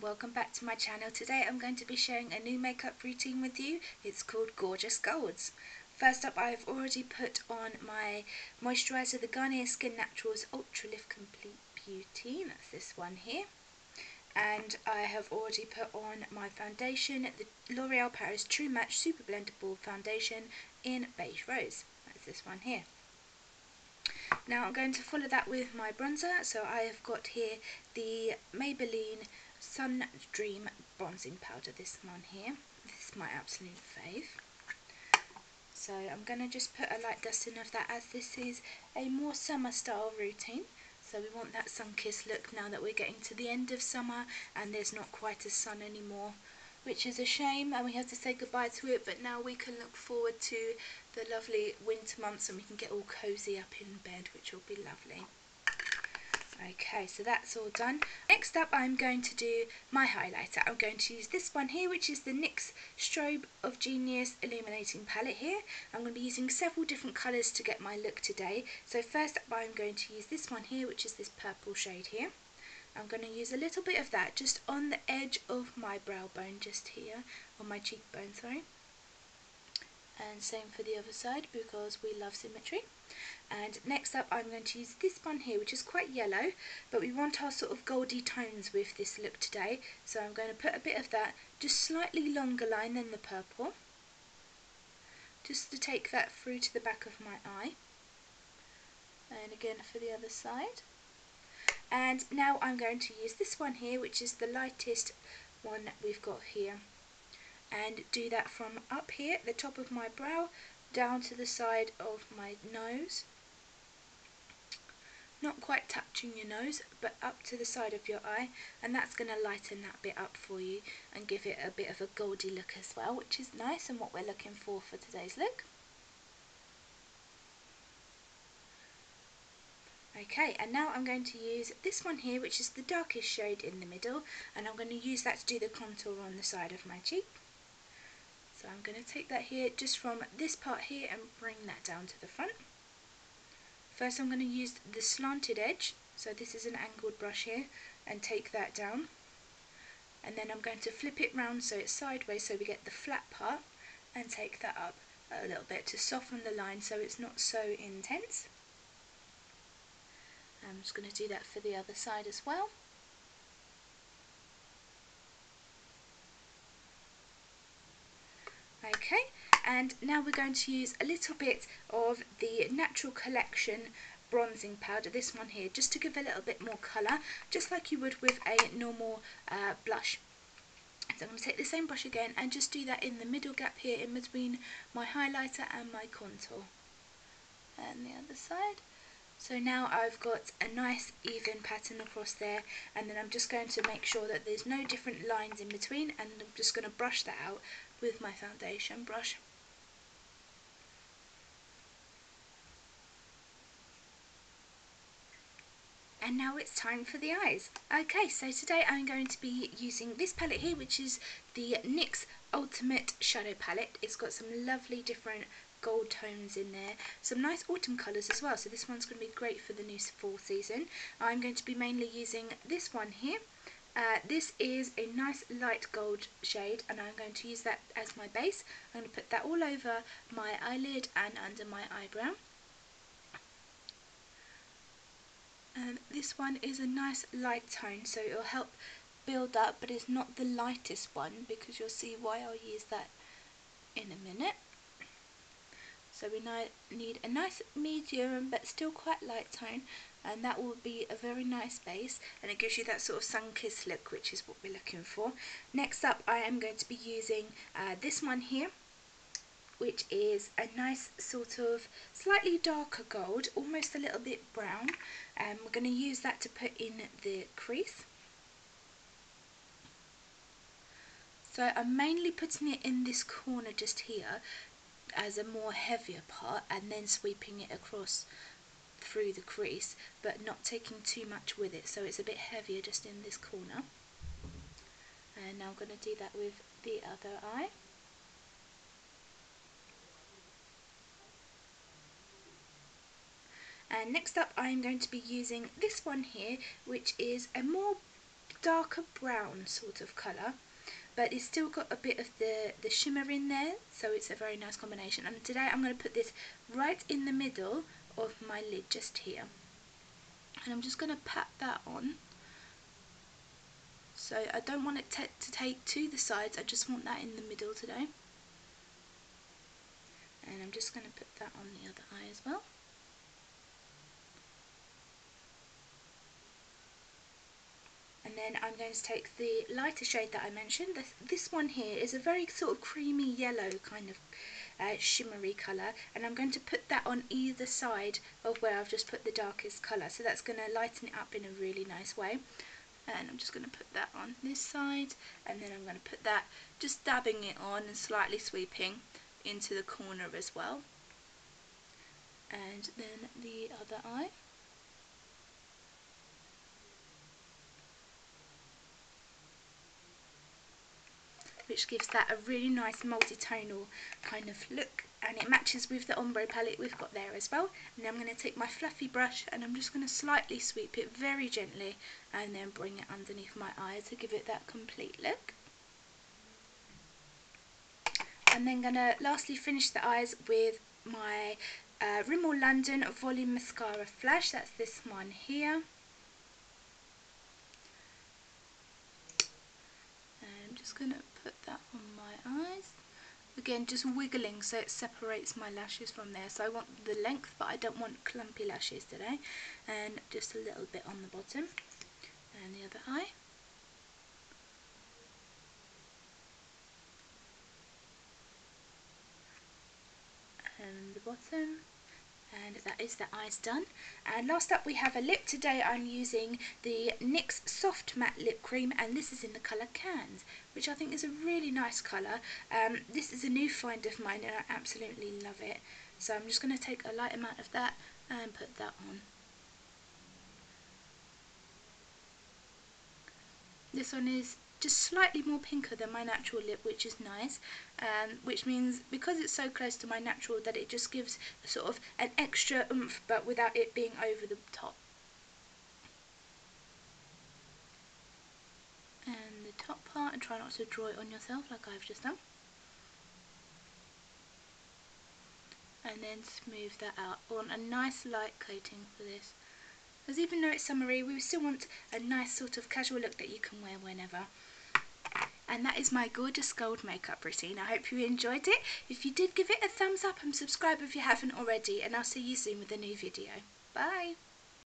welcome back to my channel. Today I'm going to be sharing a new makeup routine with you. It's called Gorgeous Golds. First up, I've already put on my moisturiser, the Garnier Skin Naturals Ultra Lift Complete Beauty. That's this one here. And I have already put on my foundation, the L'Oreal Paris True Match Super Blendable Foundation in Beige Rose. That's this one here. Now I'm going to follow that with my bronzer, so I have got here the Maybelline Sun Dream Bronzing Powder, this one here. This is my absolute fave. So I'm going to just put a light dusting of that, as this is a more summer style routine. So we want that sun-kissed look now that we're getting to the end of summer and there's not quite a sun anymore, which is a shame, and we have to say goodbye to it, but now we can look forward to the lovely winter months and we can get all cosy up in bed, which will be lovely. Okay, so that's all done. Next up, I'm going to do my highlighter. I'm going to use this one here, which is the NYX Strobe of Genius Illuminating Palette here. I'm going to be using several different colours to get my look today. So first up, I'm going to use this one here, which is this purple shade here. I'm going to use a little bit of that just on the edge of my brow bone, just here, on my cheekbone, sorry. And same for the other side, because we love symmetry. And next up, I'm going to use this one here, which is quite yellow, but we want our sort of goldy tones with this look today. So I'm going to put a bit of that, just slightly longer line than the purple, just to take that through to the back of my eye. And again for the other side. And now I'm going to use this one here, which is the lightest one that we've got here, and do that from up here at the top of my brow down to the side of my nose. Not quite touching your nose, but up to the side of your eye, and that's going to lighten that bit up for you and give it a bit of a goldy look as well, which is nice and what we're looking for today's look. Okay, and now I'm going to use this one here, which is the darkest shade in the middle, and I'm going to use that to do the contour on the side of my cheek. So I'm going to take that here just from this part here and bring that down to the front. First I'm going to use the slanted edge, so this is an angled brush here, and take that down. And then I'm going to flip it round so it's sideways so we get the flat part, and take that up a little bit to soften the line so it's not so intense. I'm just going to do that for the other side as well. Okay, and now we're going to use a little bit of the Natural Collection bronzing powder, this one here, just to give a little bit more colour, just like you would with a normal blush. So I'm going to take the same brush again and just do that in the middle gap here in between my highlighter and my contour. And the other side. So now I've got a nice even pattern across there, and then I'm just going to make sure that there's no different lines in between, and I'm just going to brush that out with my foundation brush. And now it's time for the eyes. Okay, so today I'm going to be using this palette here, which is the NYX Ultimate Shadow Palette. It's got some lovely different gold tones in there, some nice autumn colours as well, so this one's going to be great for the new fall season. I'm going to be mainly using this one here. This is a nice light gold shade, and I'm going to use that as my base. I'm going to put that all over my eyelid and under my eyebrow. And this one is a nice light tone, so it will help build up, but it's not the lightest one, because you'll see why I'll use that in a minute. So we now need a nice medium but still quite light tone, and that will be a very nice base, and it gives you that sort of sun-kissed look, which is what we're looking for. Next up, I am going to be using this one here, which is a nice sort of slightly darker gold, almost a little bit brown. We're going to use that to put in the crease. So I'm mainly putting it in this corner just here as a more heavier part, and then sweeping it across through the crease, but not taking too much with it, so it's a bit heavier just in this corner. And now I'm going to do that with the other eye. And next up, I'm going to be using this one here, which is a more darker brown sort of colour, but it's still got a bit of the shimmer in there, so it's a very nice combination. And today I'm going to put this right in the middle of my lid, just here. And I'm just going to pat that on. So I don't want it to take to the sides, I just want that in the middle today. And I'm just going to put that on the other eye as well. And then I'm going to take the lighter shade that I mentioned. This one here is a very sort of creamy yellow kind of shimmery colour, and I'm going to put that on either side of where I've just put the darkest colour, so that's going to lighten it up in a really nice way. And I'm just going to put that on this side, and then I'm going to put that, just dabbing it on and slightly sweeping into the corner as well. And then the other eye. Which gives that a really nice multi-tonal kind of look, and it matches with the ombre palette we've got there as well. And then I'm going to take my fluffy brush and I'm just going to slightly sweep it very gently and then bring it underneath my eye to give it that complete look. I'm then going to lastly finish the eyes with my Rimmel London Volume Mascara Flash. That's this one here. And I'm just going to put that on my eyes. Again, just wiggling so it separates my lashes from there. So I want the length, but I don't want clumpy lashes today. And just a little bit on the bottom. And the other eye. And the bottom. And that is the eyes done. And last up we have a lip. Today I'm using the NYX Soft Matte Lip Cream, and this is in the colour Cannes, which I think is a really nice colour. This is a new find of mine and I absolutely love it. So I'm just going to take a light amount of that and put that on. This one is just slightly more pinker than my natural lip, which is nice, which means because it's so close to my natural that it just gives sort of an extra oomph, but without it being over the top. And the top part, and try not to draw it on yourself like I've just done. And then smooth that out. I want a nice light coating for this, because even though it's summery, we still want a nice sort of casual look that you can wear whenever. And that is my gorgeous gold makeup routine. I hope you enjoyed it. If you did, give it a thumbs up and subscribe if you haven't already, and I'll see you soon with a new video. Bye!